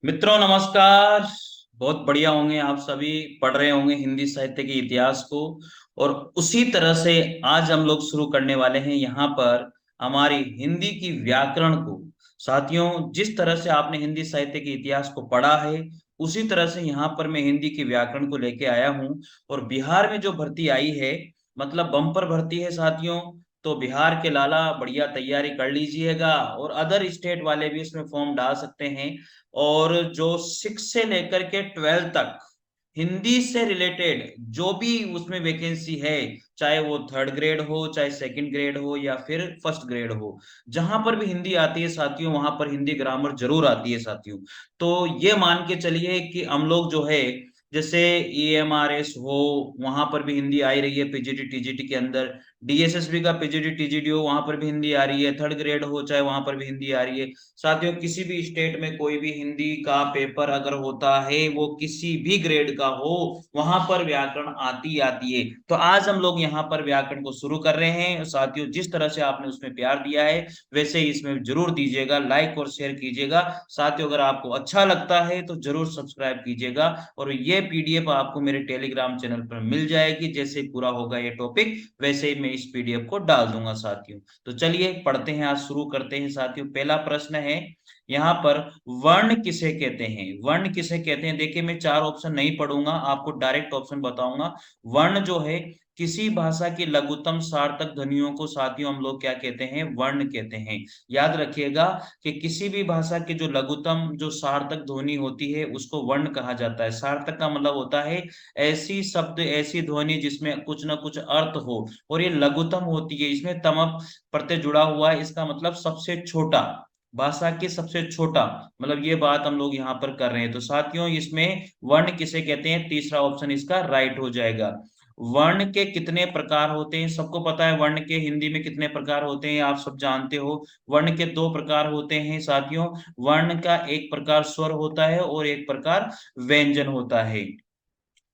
मित्रों नमस्कार। बहुत बढ़िया होंगे आप सभी। पढ़ रहे होंगे हिंदी साहित्य के इतिहास को। और उसी तरह से आज हम लोग शुरू करने वाले हैं यहाँ पर हमारी हिंदी की व्याकरण को। साथियों, जिस तरह से आपने हिंदी साहित्य के इतिहास को पढ़ा है उसी तरह से यहाँ पर मैं हिंदी की व्याकरण को लेके आया हूँ। और बिहार में जो भर्ती आई है, मतलब बम्पर भर्ती है साथियों। तो बिहार के लाला बढ़िया तैयारी कर लीजिएगा, और अदर स्टेट वाले भी इसमें फॉर्म डाल सकते हैं। और जो 6 से लेकर के 12 तक हिंदी से रिलेटेड जो भी उसमें वैकेंसी है, चाहे वो थर्ड ग्रेड हो, चाहे सेकंड ग्रेड हो, या फिर फर्स्ट ग्रेड हो, जहां पर भी हिंदी आती है साथियों वहां पर हिंदी ग्रामर जरूर आती है साथियों। तो ये मान के चलिए कि हम लोग जो है, जैसे EMRS हो, वहां पर भी हिंदी आ ही रही है पीजीटी टीजीटी के अंदर। DSSB का पीजीटी टीजीटी हो, वहां पर भी हिंदी आ रही है। थर्ड ग्रेड हो चाहे, वहां पर भी हिंदी आ रही है साथियों। किसी भी स्टेट में कोई भी हिंदी का पेपर अगर होता है, वो किसी भी ग्रेड का हो, वहां पर व्याकरण आती आती है। तो आज हम लोग यहाँ पर व्याकरण को शुरू कर रहे हैं साथियों। जिस तरह से आपने उसमें प्यार दिया है वैसे ही इसमें जरूर दीजिएगा, लाइक और शेयर कीजिएगा साथियों। अगर आपको अच्छा लगता है तो जरूर सब्सक्राइब कीजिएगा। और ये PDF आपको मेरे टेलीग्राम चैनल पर मिल जाएगी। जैसे ही पूरा होगा ये टॉपिक, वैसे ही मैं इस PDF को डाल दूंगा साथियों। तो चलिए पढ़ते हैं, आज शुरू करते हैं साथियों। पहला प्रश्न है यहाँ पर, वर्ण किसे कहते हैं? वर्ण किसे कहते हैं? देखिए, मैं चार ऑप्शन नहीं पढ़ूंगा, आपको डायरेक्ट ऑप्शन बताऊंगा। वर्ण जो है, किसी भाषा की लघुत्तम सार्थक ध्वनियों को साथियों हम लोग क्या कहते हैं? वर्ण कहते हैं। याद रखिएगा कि किसी भी भाषा की जो लघुत्तम जो सार्थक ध्वनि होती है उसको वर्ण कहा जाता है। सार्थक का मतलब होता है ऐसी शब्द, ऐसी ध्वनि जिसमें कुछ ना कुछ अर्थ हो। और ये लघुत्तम होती है, इसमें तम प्रत्यय जुड़ा हुआ है, इसका मतलब सबसे छोटा। भाषा के सबसे छोटा, मतलब ये बात हम लोग यहाँ पर कर रहे हैं। तो साथियों, इसमें वर्ण किसे कहते हैं? तीसरा ऑप्शन इसका राइट हो जाएगा। वर्ण के कितने प्रकार होते हैं? सबको पता है वर्ण के हिंदी में कितने प्रकार होते हैं, आप सब जानते हो। वर्ण के दो प्रकार होते हैं साथियों। वर्ण का एक प्रकार स्वर होता है और एक प्रकार व्यंजन होता है।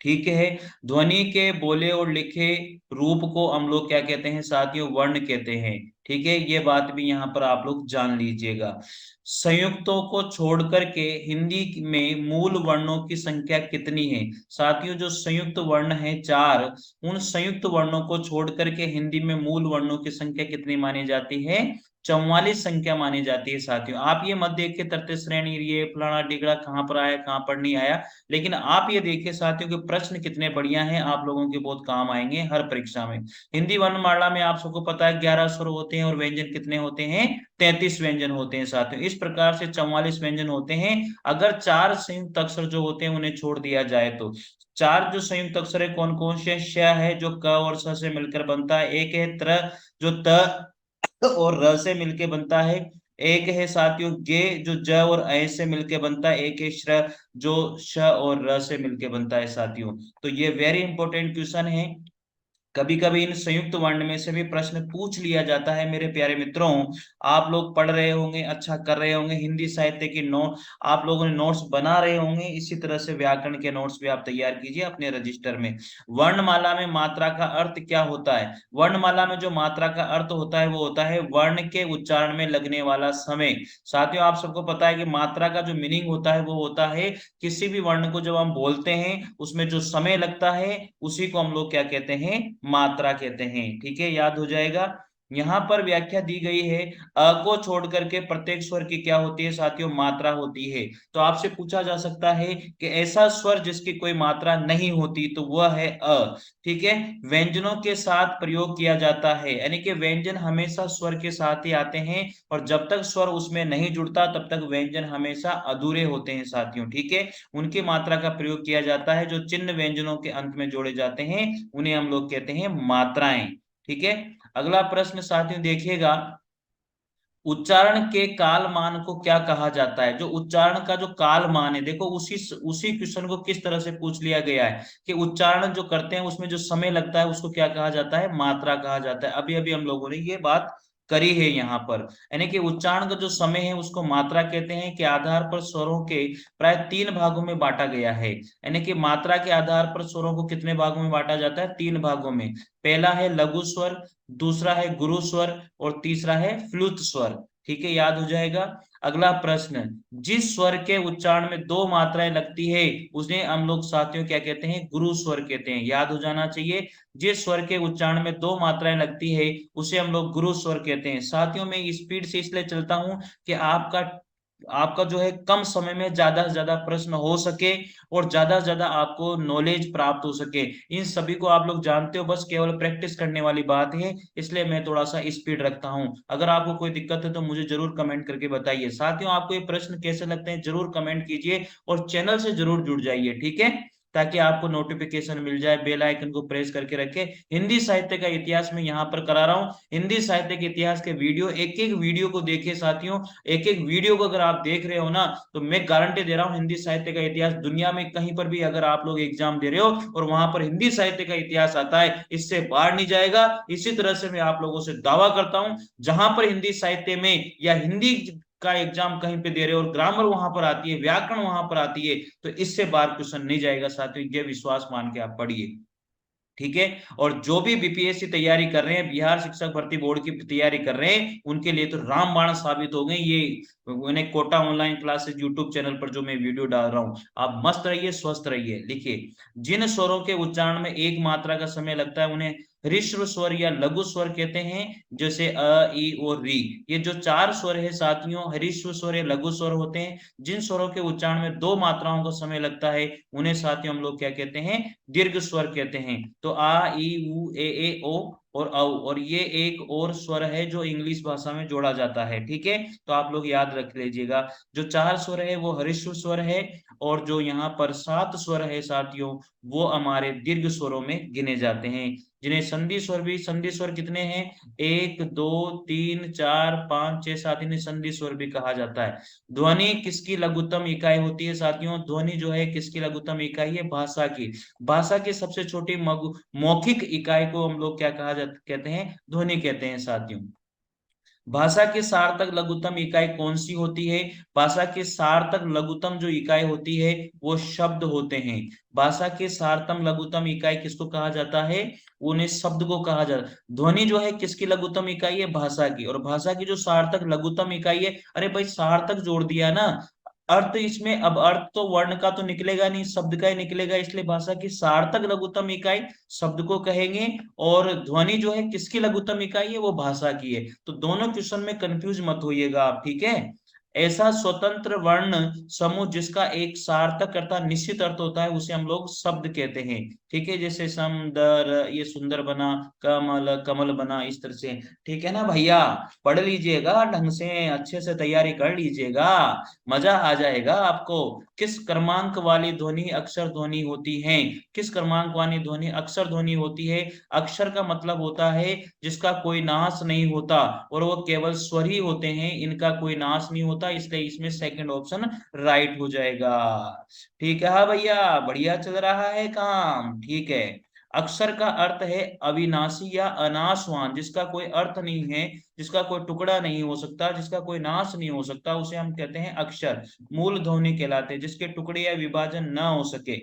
ठीक है। ध्वनि के बोले और लिखे रूप को हम लोग क्या कहते हैं साथियों? वर्ण कहते हैं। ठीक है, ये बात भी यहाँ पर आप लोग जान लीजिएगा। संयुक्तों को छोड़ करके हिंदी में मूल वर्णों की संख्या कितनी है? साथियों, जो संयुक्त वर्ण है चार, उन संयुक्त वर्णों को छोड़ करके हिंदी में मूल वर्णों की संख्या कितनी मानी जाती है? 44 संख्या मानी जाती है साथियों। आप ये मत देखिए तरते श्रेणी ये फलाना डिगड़ा कहाँ पर आया कहाँ पर नहीं आया, लेकिन आप ये देखिए साथियों कि प्रश्न कितने बढ़िया हैं, आप लोगों के बहुत काम आएंगे हर परीक्षा में। हिंदी वर्णमाला में आप सबको पता है 11 स्वर होते हैं, और व्यंजन कितने होते हैं? 33 व्यंजन होते हैं साथियों। इस प्रकार से 44 व्यंजन होते हैं। अगर चार संयुक्त अक्षर जो होते हैं उन्हें छोड़ दिया जाए तो। चार जो संयुक्त अक्षर है कौन कौन से? श है जो क और स से मिलकर बनता है। एक है त्र जो त और र से मिलके बनता है। एक है साथियों गे जो ज और अ से मिलके बनता है। एक है श्र जो श और र से मिलके बनता है साथियों। तो ये वेरी इंपॉर्टेंट क्वेश्चन है। कभी कभी इन संयुक्त वर्ण में से भी प्रश्न पूछ लिया जाता है मेरे प्यारे मित्रों। आप लोग पढ़ रहे होंगे, अच्छा कर रहे होंगे, हिंदी साहित्य की नोट आप लोगों ने नोट्स बना रहे होंगे। इसी तरह से व्याकरण के नोट्स भी आप तैयार कीजिए अपने रजिस्टर में। वर्णमाला में मात्रा का अर्थ क्या होता है? वर्णमाला में जो मात्रा का अर्थ होता है वो होता है वर्ण के उच्चारण में लगने वाला समय। साथियों, आप सबको पता है कि मात्रा का जो मीनिंग होता है वो होता है किसी भी वर्ण को जब हम बोलते हैं उसमें जो समय लगता है उसी को हम लोग क्या कहते हैं? मात्रा कहते हैं। ठीक है, याद हो जाएगा। यहां पर व्याख्या दी गई है, अ को छोड़ करके प्रत्येक स्वर की क्या होती है साथियों? मात्रा होती है। तो आपसे पूछा जा सकता है कि ऐसा स्वर जिसकी कोई मात्रा नहीं होती, तो वह है अ। ठीक है। व्यंजनों के साथ प्रयोग किया जाता है, यानी कि व्यंजन हमेशा स्वर के साथ ही आते हैं, और जब तक स्वर उसमें नहीं जुड़ता तब तक व्यंजन हमेशा अधूरे होते हैं साथियों। ठीक है। उनकी मात्रा का प्रयोग किया जाता है, जो चिन्ह व्यंजनों के अंत में जोड़े जाते हैं उन्हें हम लोग कहते हैं मात्राएं। ठीक है। अगला प्रश्न साथियों देखिएगा, उच्चारण के काल मान को क्या कहा जाता है? जो उच्चारण का जो काल मान है, देखो उसी उसी क्वेश्चन को किस तरह से पूछ लिया गया है कि उच्चारण जो करते हैं उसमें जो समय लगता है उसको क्या कहा जाता है? मात्रा कहा जाता है। अभी अभी हम लोगों ने ये बात करी है यहाँ पर। यानी कि उच्चारण का जो समय है उसको मात्रा कहते हैं, के आधार पर स्वरों के प्राय तीन भागों में बांटा गया है। यानी कि मात्रा के आधार पर स्वरों को कितने भागों में बांटा जाता है? तीन भागों में। पहला है लघु स्वर, दूसरा है गुरु स्वर, और तीसरा है फ्लूत स्वर। ठीक है, याद हो जाएगा। अगला प्रश्न, जिस स्वर के उच्चारण में दो मात्राएं लगती है उसे हम लोग साथियों क्या कहते हैं, गुरु स्वर कहते हैं, याद हो जाना चाहिए। जिस स्वर के उच्चारण में दो मात्राएं लगती है उसे हम लोग गुरु स्वर कहते हैं। साथियों मैं स्पीड से इसलिए चलता हूं कि आपका आपका जो है कम समय में ज्यादा से ज्यादा प्रश्न हो सके और ज्यादा से ज्यादा आपको नॉलेज प्राप्त हो सके। इन सभी को आप लोग जानते हो, बस केवल प्रैक्टिस करने वाली बात है, इसलिए मैं थोड़ा सा स्पीड रखता हूं। अगर आपको कोई दिक्कत है तो मुझे जरूर कमेंट करके बताइए। साथियों आपको ये प्रश्न कैसे लगते हैं जरूर कमेंट कीजिए और चैनल से जरूर जुड़ जाइए, ठीक है, ताकि आपको नोटिफिकेशन मिल जाए। बेल आइकन को प्रेस करके रखें। हिंदी साहित्य का इतिहास में यहाँ पर करा रहा हूँ। हिंदी साहित्य के इतिहास के वीडियो, एक एक वीडियो को देखिए साथियों। एक एक वीडियो को अगर आप देख रहे हो ना तो मैं गारंटी दे रहा हूँ हिंदी साहित्य का इतिहास दुनिया में कहीं पर भी अगर आप लोग एग्जाम दे रहे हो और वहां पर हिंदी साहित्य का इतिहास आता है, इससे बाहर नहीं जाएगा। इसी तरह से मैं आप लोगों से दावा करता हूं, जहां पर हिंदी साहित्य में या हिंदी का एग्जाम कहीं पे दे रहे हो और ग्रामर वहां पर आती है, व्याकरण वहां पर आती है, तो इससे बाहर क्वेश्चन नहीं जाएगा साथियों, ये विश्वास मान के आप पढ़िए, ठीक है। और जो भी बीपीएससी तैयारी कर रहे हैं, बिहार शिक्षक भर्ती बोर्ड की तैयारी कर रहे हैं, उनके लिए तो रामबाण साबित हो गए ये उन्हें Kota online classes YouTube channel पर जो मैं वीडियो डाल रहा हूं। आप मस्त रहिए, स्वस्थ रहिए। लिखिए, जिन स्वरों के उच्चारण में एक मात्रा का समय लगता है उन्हें ऋश्व स्वर या लघु स्वर कहते हैं, जैसे अ ई और री। ये जो चार स्वर है साथियों, ह्रीश्व स्वर या लघु स्वर होते हैं। जिन स्वरों के उच्चारण में दो मात्राओं का समय लगता है उन्हें साथियों हम लोग क्या कहते हैं, दीर्घ स्वर कहते हैं। तो आ ई उ ए ओ और औ, और ये एक और स्वर है जो इंग्लिश भाषा में जोड़ा जाता है, ठीक है। तो आप लोग याद रख लीजिएगा, जो चार स्वर है वो हरिश्व स्वर है, और जो यहाँ पर सात स्वर है साथियों वो हमारे दीर्घ स्वरों में गिने जाते हैं, जिन्हें संधि स्वर भी, संधि स्वर कितने हैं, एक दो तीन चार पांच छह सात, इन्हें संधि स्वर भी कहा जाता है। ध्वनि किसकी लघुत्तम इकाई होती है साथियों, ध्वनि जो है किसकी लघुत्तम इकाई है, भाषा की। भाषा की सबसे छोटी मौखिक इकाई को हम लोग क्या कहा जाता, कहते हैं, ध्वनि कहते हैं साथियों। भाषा की सार्थक लघुत्तम इकाई कौन सी होती है, भाषा की सार्थक लघुत्तम जो इकाई होती है वो शब्द होते हैं। भाषा की सार्थम लघुत्तम इकाई किसको कहा जाता है, उन्हें शब्द को कहा जाता है। ध्वनि जो है किसकी लघुत्तम इकाई है, भाषा की। और भाषा की जो सार्थक लघुत्तम इकाई है, अरे भाई सार्थक जोड़ दिया ना, अर्थ इसमें, अब अर्थ तो वर्ण का तो निकलेगा नहीं, शब्द का ही निकलेगा, इसलिए भाषा की सार्थक लघुत्तम इकाई शब्द को कहेंगे। और ध्वनि जो है किसकी लघुत्तम इकाई है, वो भाषा की है। तो दोनों क्वेश्चन में कंफ्यूज मत होइएगा आप, ठीक है। ऐसा स्वतंत्र वर्ण समूह जिसका एक सार्थक अर्थात निश्चित अर्थ होता है उसे हम लोग शब्द कहते हैं, ठीक है। जैसे समदर, ये सुंदर बना, कमल कमल बना, इस तरह से, ठीक है ना भैया। पढ़ लीजिएगा ढंग से, अच्छे से तैयारी कर लीजिएगा, मजा आ जाएगा आपको। किस क्रमांक वाली ध्वनि अक्षर ध्वनि होती है, किस क्रमांक वाली ध्वनि अक्षर ध्वनि होती है। अक्षर का मतलब होता है जिसका कोई नाश नहीं होता, और वो केवल स्वर ही होते हैं, इनका कोई नाश नहीं होता, इसलिए इसमें सेकंड ऑप्शन राइट हो जाएगा। ठीक है, हाँ भैया, बढ़िया चल रहा है काम, ठीक है। अक्षर का अर्थ है अविनाशी या अनाशवान, जिसका कोई अर्थ नहीं है, जिसका कोई टुकड़ा नहीं हो सकता, जिसका कोई नाश नहीं हो सकता, उसे हम कहते हैं अक्षर। मूल ध्वनि कहलाते हैं, जिसके टुकड़े या विभाजन न हो सके।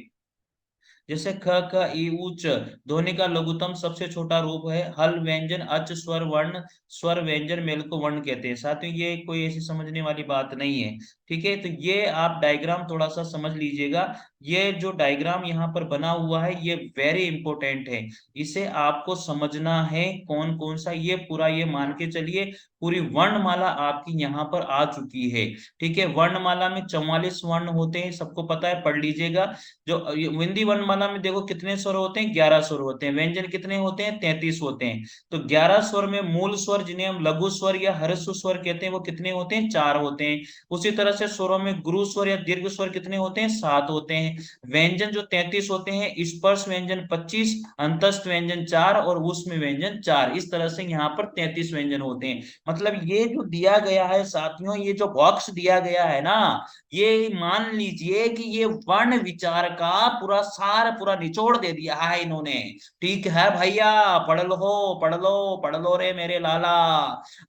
जैसे ख ख ई उच्च, ध्वनि का लघुत्तम सबसे छोटा रूप है। हल व्यंजन अच स्वर वर्ण, स्वर व्यंजन मेल को वर्ण कहते हैं। साथियों ये कोई ऐसी समझने वाली बात नहीं है, ठीक है। तो ये आप डायग्राम थोड़ा सा समझ लीजिएगा। ये जो डायग्राम यहाँ पर बना हुआ है ये वेरी इंपॉर्टेंट है, इसे आपको समझना है कौन कौन सा, ये पूरा ये मान के चलिए पूरी वर्णमाला आपकी यहाँ पर आ चुकी है, ठीक है। वर्णमाला में 44 वर्ण होते हैं, सबको पता है, पढ़ लीजिएगा। जो हिंदी वर्णमाला में देखो कितने स्वर होते हैं, 11 स्वर होते हैं। व्यंजन कितने होते हैं, 33 होते हैं। तो 11 स्वर में मूल स्वर जिन्हें हम लघु स्वर या ह्रस्व स्वर कहते हैं वो कितने होते हैं, 4 होते हैं। उसी तरह से स्वरों में गुरु स्वर या दीर्घ स्वर कितने होते हैं, 7 होते हैं। व्यंजन जो 33 होते हैं, स्पर्श व्यंजन 25, अंतस्थ व्यंजन 4 और ऊष्म व्यंजन 4, इस तरह से यहाँ पर 33 व्यंजन होते हैं। मतलब ये जो दिया गया है साथियों, ये जो बॉक्स दिया गया है ना, ये मान लीजिए कि ये वर्ण विचार का पूरा सार, पूरा निचोड़ दे दिया है इन्होंने। ठीक है भैया, पढ़ लो पढ़ लो पढ़ लो रे मेरे लाला,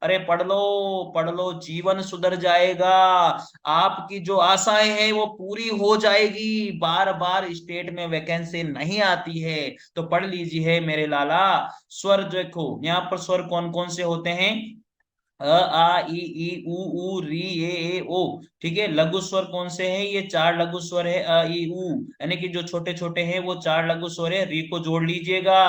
अरे पढ़ लो, जीवन सुधर जाएगा। आपकी जो आशाएं है वो पूरी हो जाएगी, बार बार स्टेट में वैकेंसी नहीं आती है। तो पढ़ लीजिए मेरे लाला। स्वर देखो यहाँ पर स्वर कौन कौन से होते हैं, अ आ ई ई ऊ री ए ओ। ठीक है, लघु स्वर कौन से हैं? ये चार लघु स्वर है, अ ई ऊ, यानी कि जो छोटे छोटे हैं वो चार लघु स्वर है, री को जोड़ लीजिएगा।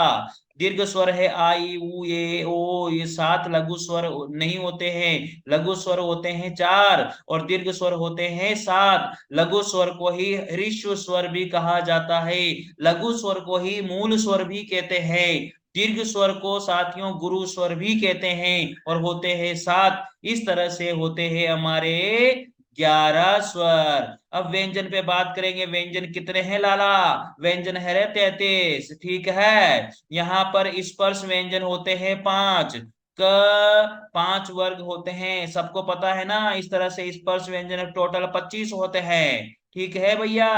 दीर्घ स्वर है आ ई ऊ ए ओ, ये सात लघु स्वर नहीं होते हैं, लघु स्वर होते हैं चार और दीर्घ स्वर होते हैं सात। लघु स्वर को ही ह्रस्व स्वर भी कहा जाता है, लघु स्वर को ही मूल स्वर भी कहते हैं, दीर्घ स्वर को साथियों गुरु स्वर भी कहते हैं और होते हैं सात। इस तरह से होते हैं हमारे 11 स्वर। अब व्यंजन पे बात करेंगे, व्यंजन कितने हैं लाला? व्यंजन है रे 33। ठीक है, यहाँ पर स्पर्श व्यंजन होते हैं पांच। क पांच वर्ग होते हैं, सबको पता है ना? इस तरह से स्पर्श व्यंजन टोटल 25 होते हैं। ठीक है भैया,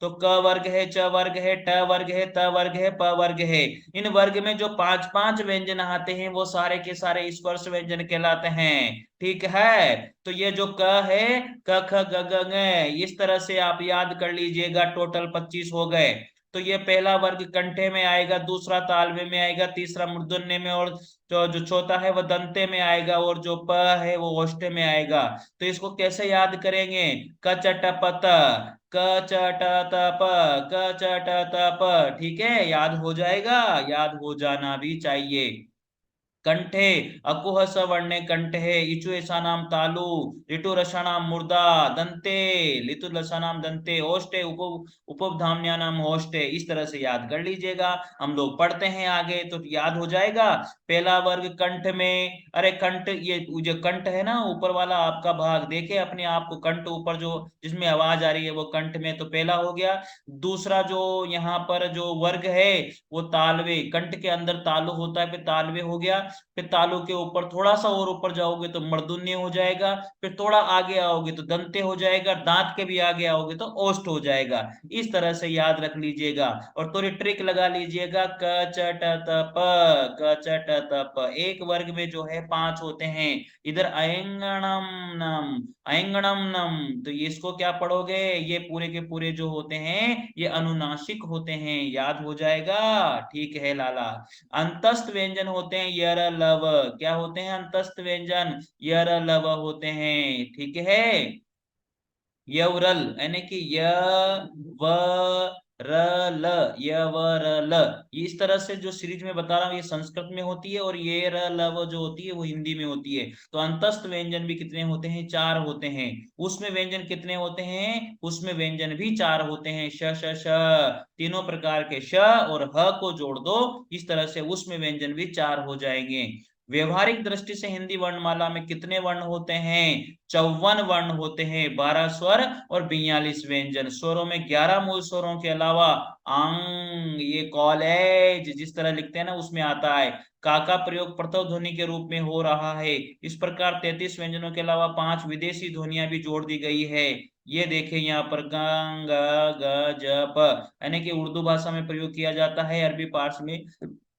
तो क वर्ग है, च वर्ग है, ट वर्ग है, त वर्ग है, प वर्ग है। इन वर्ग में जो पांच पांच व्यंजन आते हैं वो सारे के सारे स्पर्श व्यंजन कहलाते हैं। ठीक है, तो ये जो क है, क ख ग घ घ, इस तरह से आप याद कर लीजिएगा, टोटल 25 हो गए। तो ये पहला वर्ग कंठे में आएगा, दूसरा तालवे में आएगा, तीसरा मूर्धन्य में, और जो चौथा है वो दंते में आएगा, और जो प है वो ओष्ठे में आएगा। तो इसको कैसे याद करेंगे? क च ट प त, क च ट त प, क च ट त प। ठीक है, याद हो जाएगा, याद हो जाना भी चाहिए। कंठे, अकुह सवर्णे कंठे, इचु ऐसा नाम तालु, ऋतु रसा नाम मुर्दा, दंते, लितु रसा नाम दंते, ओष्टे, उपधाम्या नाम ओष्टे। इस तरह से याद कर लीजिएगा, हम लोग पढ़ते हैं आगे तो याद हो जाएगा। पहला वर्ग कंठ में, अरे कंठ, ये जो कंठ है ना ऊपर वाला आपका भाग, देखे अपने आप को, कंठ ऊपर जो जिसमें आवाज आ रही है वो कंठ में, तो पहला हो गया। दूसरा जो यहाँ पर जो वर्ग है वो तालवे, कंठ के अंदर तालु होता है, फिर तालवे हो गया। फिर तालु के ऊपर थोड़ा सा और ऊपर जाओगे तो मूर्धन्य हो जाएगा, फिर थोड़ा आगे आओगे तो दंते हो जाएगा, दांत के भी आगे आओगे तो ओष्ठ हो जाएगा। इस तरह से याद रख लीजिएगा और थोड़ी ट्रिक लगा लीजिएगा। क च ट त प, क च ट त प। एक वर्ग में जो है पांच होते हैं। इधर अयंगणम नम, अयंगणम नम, तो ये इसको क्या पढ़ोगे? ये पूरे के पूरे जो होते हैं ये अनुनासिक होते हैं, याद हो जाएगा। ठीक है लाला। अंतस्थ व्यंजन होते हैं यर लव, क्या होते हैं? अंतस्थ व्यंजन यर लव होते हैं। ठीक है, यवरल, यानी कि य व र ल, य व र ल। ये इस तरह से जो सीरीज में बता रहा हूँ ये संस्कृत में होती है, और ये र ल व जो होती है वो हिंदी में होती है। तो अंतस्थ व्यंजन भी कितने होते हैं? चार होते हैं। उसमें व्यंजन कितने होते हैं? उसमें व्यंजन भी चार होते हैं। श श श, तीनों प्रकार के श और ह को जोड़ दो, इस तरह से उसमें व्यंजन भी चार हो जाएंगे। व्यवहारिक दृष्टि से हिंदी वर्णमाला में कितने वर्ण होते हैं? 54 वर्ण होते हैं, 12 स्वर और 42 व्यंजन। स्वरों में 11 मूल स्वरों के अलावा अंग, ये कॉलेज जिस तरह लिखते हैं ना उसमें आता है। का का प्रयोग प्रथम ध्वनि के रूप में हो रहा है। इस प्रकार 33 व्यंजनों के अलावा पांच विदेशी ध्वनियां भी जोड़ दी गई है। ये देखें यहाँ पर ग ग ग ज प, यानी कि उर्दू भाषा में प्रयोग किया जाता है, अरबी पार्स में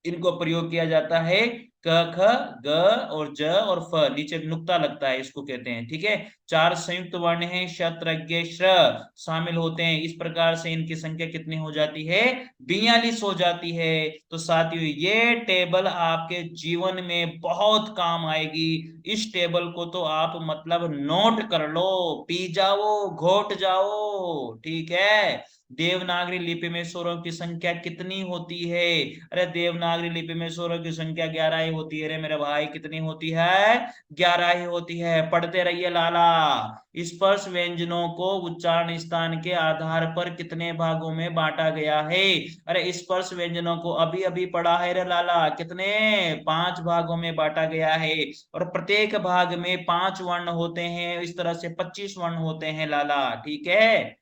इनको प्रयोग किया जाता है। क ख ग और ज और फ, नीचे नुक्ता लगता है, इसको कहते हैं। ठीक है, चार संयुक्त वर्ण हैं, शत्रज्ञ श्र शामिल होते हैं। इस प्रकार से इनकी संख्या कितनी हो जाती है? 42 हो जाती है। तो साथियों ये टेबल आपके जीवन में बहुत काम आएगी। इस टेबल को तो आप मतलब नोट कर लो, पी जाओ, घोट जाओ। ठीक है, देवनागरी लिपि में स्वरों की संख्या कितनी होती है? अरे देवनागरी लिपि में स्वरों की संख्या 11 ही होती है रे मेरे भाई। कितनी होती है? 11 ही होती है। पढ़ते रहिए लाला। स्पर्श व्यंजनों को उच्चारण स्थान के आधार पर कितने भागों में बांटा गया है? अरे स्पर्श व्यंजनों को अभी अभी पढ़ा है रे लाला, कितने? 5 भागों में बांटा गया है, और प्रत्येक भाग में 5 वर्ण होते हैं। इस तरह से 25 वर्ण होते हैं लाला। ठीक है,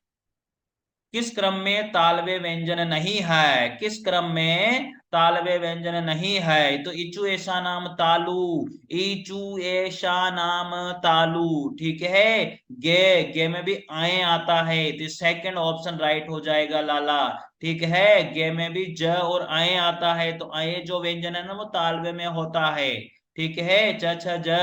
किस क्रम में तालव्य व्यंजन नहीं है? किस क्रम में तालव्य व्यंजन नहीं है? तो इचु ऐसा नाम तालु, इचु ऐसा नाम तालु। ठीक है, गे, गे में भी आए आता है, तो सेकंड ऑप्शन राइट हो जाएगा लाला। ठीक है, गे में भी ज और आए आता है, तो आए जो व्यंजन है ना वो तालव्य में होता है। ठीक है, च छ ज,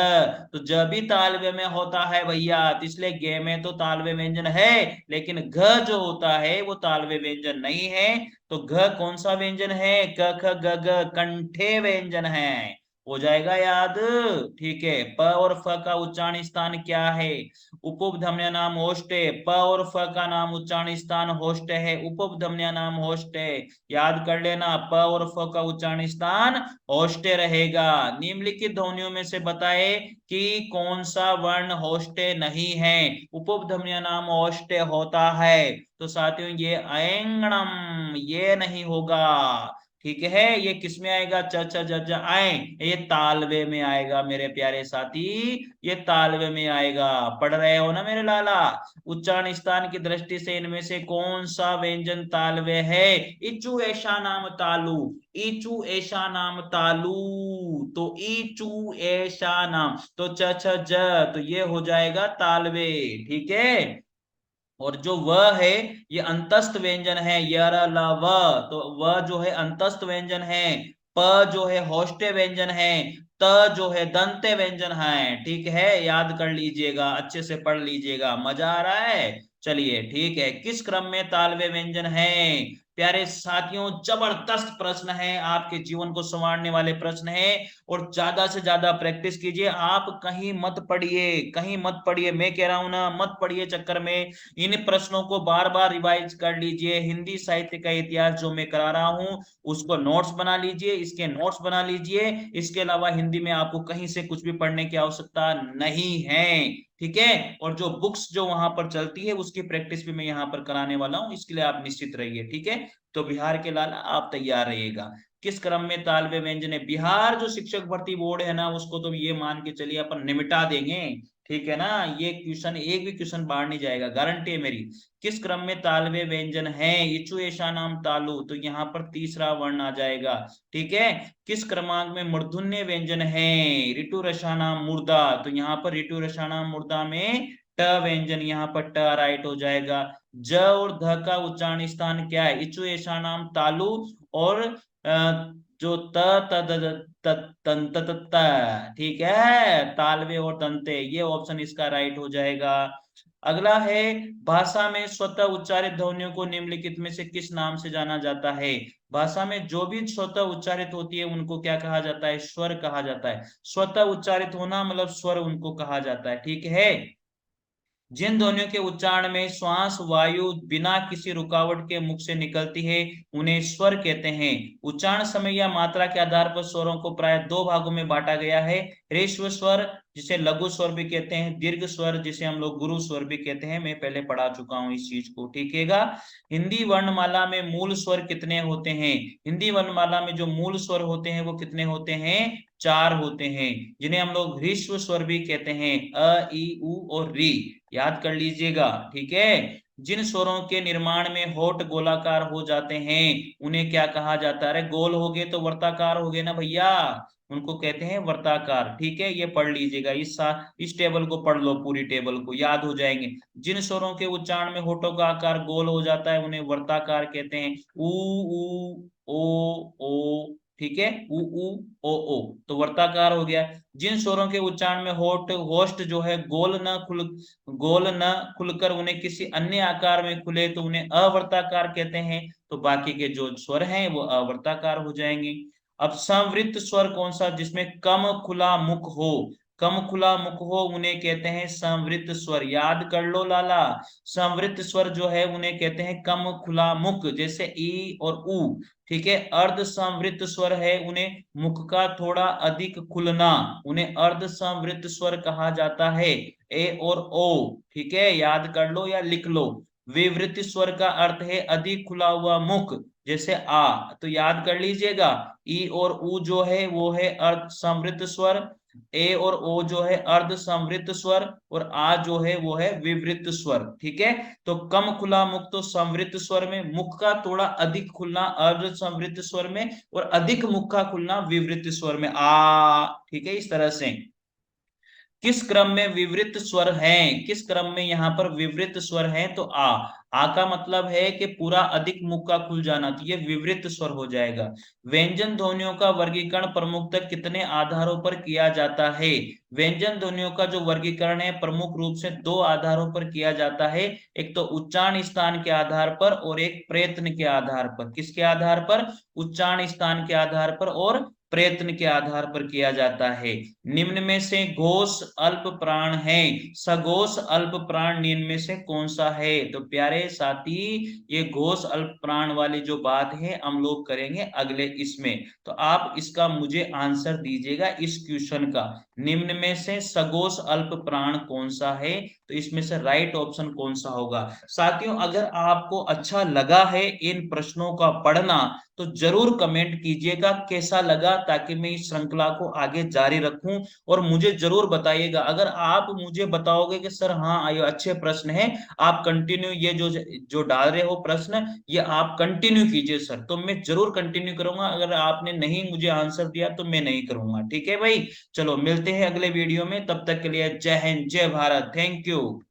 तो ज भी तालव्य में होता है भैया, तो इसलिए गे में तो तालव्य व्यंजन है, लेकिन घ जो होता है वो तालव्य व्यंजन नहीं है। तो घ कौन सा व्यंजन है? क ख ग घ कंठे व्यंजन है। हो जाएगा याद। ठीक है, प और फ का उच्चारण स्थान क्या है? उपध्मन्य नाम होष्टे। प और फ का नाम उच्चारण स्थान होष्ट है, उपध्मन्य नाम होष्ट है। याद कर लेना, प और फ का उच्चारण स्थान होष्टे रहेगा। निम्नलिखित ध्वनियों में से बताए कि कौन सा वर्ण होष्टे नहीं है। उपध्मन्य नाम होष्टे होता है, तो साथियों ये ऐंगणम, ये नहीं होगा। ठीक है, ये किस में आएगा? च छ ज ज आए, ये तालवे में आएगा मेरे प्यारे साथी, ये तालवे में आएगा। पढ़ रहे हो ना मेरे लाला? उच्चारण स्थान की दृष्टि से इनमें से कौन सा व्यंजन तालवे है? इचु ऐसा नाम तालु, इचु ऐसा नाम तालु, तो इचु ऐसा नाम, तो च छ ज, तो ये हो जाएगा तालवे। ठीक है, और जो व है ये अंतस्थ व्यंजन है, यर ल व, तो व जो है अंतस्थ व्यंजन है, प जो है होष्टे व्यंजन है, त जो है दंते व्यंजन है। ठीक है, याद कर लीजिएगा, अच्छे से पढ़ लीजिएगा। मजा आ रहा है? चलिए ठीक है, किस क्रम में तालवे व्यंजन है? प्यारे साथियों, जबरदस्त प्रश्न है, आपके जीवन को संवारने वाले प्रश्न है, और ज्यादा से ज्यादा प्रैक्टिस कीजिए। आप कहीं मत पढ़िए, कहीं मत पढ़िए, मैं कह रहा हूं ना, मत पढ़िए चक्कर में। इन प्रश्नों को बार बार रिवाइज कर लीजिए। हिंदी साहित्य का इतिहास जो मैं करा रहा हूं उसको नोट्स बना लीजिए, इसके नोट्स बना लीजिए। इसके अलावा हिंदी में आपको कहीं से कुछ भी पढ़ने की आवश्यकता नहीं है। ठीक है, और जो बुक्स जो वहां पर चलती है उसकी प्रैक्टिस भी मैं यहाँ पर कराने वाला हूँ, इसके लिए आप निश्चित रहिए। ठीक है, तो बिहार के लाला आप तैयार रहिएगा। किस क्रम में तालवे व्यंजन है? बिहार जो शिक्षक भर्ती बोर्ड है ना, उसको तो ये मान के चलिए अपन निमिटा देंगे। ठीक है ना, ये क्वेश्चन एक भी क्वेश्चन बाहर नहीं जाएगा, गारंटी है मेरी। किस क्रम में तालवे व्यंजन है? इचु ऐसा नाम तालु, तो यहाँ पर तीसरा वर्ण आ जाएगा। ठीक है, किस क्रमांक में मूर्धन्य व्यंजन है? ऋतु रसानाम मुर्दा, तो यहाँ पर ऋतु रसानाम मुर्दा में ट व्यंजन, यहाँ पर ट राइट हो जाएगा। ज और ध का उच्चारण स्थान क्या है? इचु ऐसा नाम तालु, और जो त त द त तंत त, ठीक है, तालवे और तंते, ये ऑप्शन इसका राइट हो जाएगा। अगला है, भाषा में स्वतः उच्चारित ध्वनियों को निम्नलिखित में से किस नाम से जाना जाता है? भाषा में जो भी स्वतः उच्चारित होती है उनको क्या कहा जाता है? स्वर कहा जाता है। स्वतः उच्चारित होना मतलब स्वर उनको कहा जाता है। ठीक है, जिन ध्वनियों के उच्चारण में श्वास वायु बिना किसी रुकावट के मुख से निकलती है उन्हें स्वर कहते हैं। उच्चारण समय या मात्रा के आधार पर स्वरों को प्राय दो भागों में बांटा गया है। ह्रस्व स्वर जिसे लघु स्वर भी कहते हैं, दीर्घ स्वर जिसे हम लोग गुरु स्वर भी कहते हैं। मैं पहले पढ़ा चुका हूं इस चीज को। ठीक है, हिंदी वर्णमाला में मूल स्वर कितने होते हैं? हिंदी वर्णमाला में जो मूल स्वर होते हैं वो कितने होते हैं? चार होते हैं, जिन्हें हम लोग ह्रस्व स्वर भी कहते हैं, अ ई उ और री। याद कर लीजिएगा। ठीक है, जिन स्वरों के निर्माण में होठ गोलाकार हो जाते हैं उन्हें क्या कहा जाता है? अरे गोल हो गए तो वर्ताकार हो गए ना भैया, उनको कहते हैं वर्ताकार। ठीक है, ये पढ़ लीजिएगा, इस टेबल को पढ़ लो, पूरी टेबल को याद हो जाएंगे। जिन स्वरों के उच्चारण में होठों का आकार गोल हो जाता है उन्हें वर्ताकार कहते हैं। उ ओ। ठीक है, उ ओ, तो वर्ताकार हो गया। जिन स्वरों के उच्चारण में होस्ट जो है गोल न खुलकर उन्हें किसी अन्य आकार में खुले तो उन्हें अवर्ताकार कहते हैं। तो बाकी के जो स्वर हैं वो अवर्ताकार हो जाएंगे। अब संवृत्त स्वर कौन सा? जिसमें कम खुला मुख हो, कम खुला मुख हो उन्हें कहते हैं संवृत्त स्वर। याद कर लो लाला, संवृत्त स्वर जो है उन्हें कहते हैं कम खुला मुख, जैसे ई और उ। ठीक है, अर्ध संवृत्त स्वर है उन्हें मुख का थोड़ा अधिक खुलना, उन्हें अर्ध संवृत्त स्वर कहा जाता है, ए और ओ। ठीक है, याद कर लो या लिख लो। विवृत स्वर का अर्थ है अधिक खुला हुआ मुख, जैसे आ, तो याद कर लीजिएगा। ई और उ जो है वो है अर्ध संवृत्त स्वर, ए और ओ जो है अर्ध संवृत्त स्वर, और आ जो है वो है विवृत स्वर। ठीक है, तो कम खुला मुख तो संवृत्त स्वर में, मुख का थोड़ा अधिक खुलना अर्ध संवृत्त स्वर में, और अधिक मुख का खुलना विवृत स्वर में, आ। ठीक है, इस तरह से। किस क्रम में विवृत स्वर हैं? किस क्रम में यहाँ पर विवृत स्वर हैं? तो आ का मतलब है कि पूरा अधिक मुख का खुल जाना, तो ये विवृत स्वर हो जाएगा। व्यंजन ध्वनियों का वर्गीकरण प्रमुखतः कितने आधारों पर किया जाता है? व्यंजन ध्वनियों का जो वर्गीकरण है प्रमुख रूप से दो आधारों पर किया जाता है। एक तो उच्चारण स्थान के आधार पर और एक प्रयत्न के आधार पर। किसके आधार पर? उच्चारण स्थान के आधार पर और प्रयत्न के आधार पर किया जाता है। निम्न में से घोष अल्प प्राण है, सघोष अल्प प्राण निम्न में से कौन सा है? तो प्यारे साथी, ये घोष अल्प प्राण वाली जो बात है हम लोग करेंगे अगले इसमें। तो आप इसका मुझे आंसर दीजिएगा इस क्वेश्चन का, निम्न में से सघोष अल्प प्राण कौन सा है? तो इसमें से राइट ऑप्शन कौन सा होगा? साथियों, अगर आपको अच्छा लगा है इन प्रश्नों का पढ़ना तो जरूर कमेंट कीजिएगा कैसा लगा, ताकि मैं इस श्रृंखला को आगे जारी रखूं। और मुझे जरूर बताइएगा, अगर आप मुझे बताओगे कि सर हाँ ये अच्छे प्रश्न हैं, आप कंटिन्यू ये जो जो डाल रहे हो प्रश्न, ये आप कंटिन्यू कीजिए सर, तो मैं जरूर कंटिन्यू करूंगा। अगर आपने नहीं मुझे आंसर दिया तो मैं नहीं करूंगा, ठीक है भाई। चलो मिलते हैं अगले वीडियो में, तब तक के लिए जय हिंद जय भारत, थैंक यू।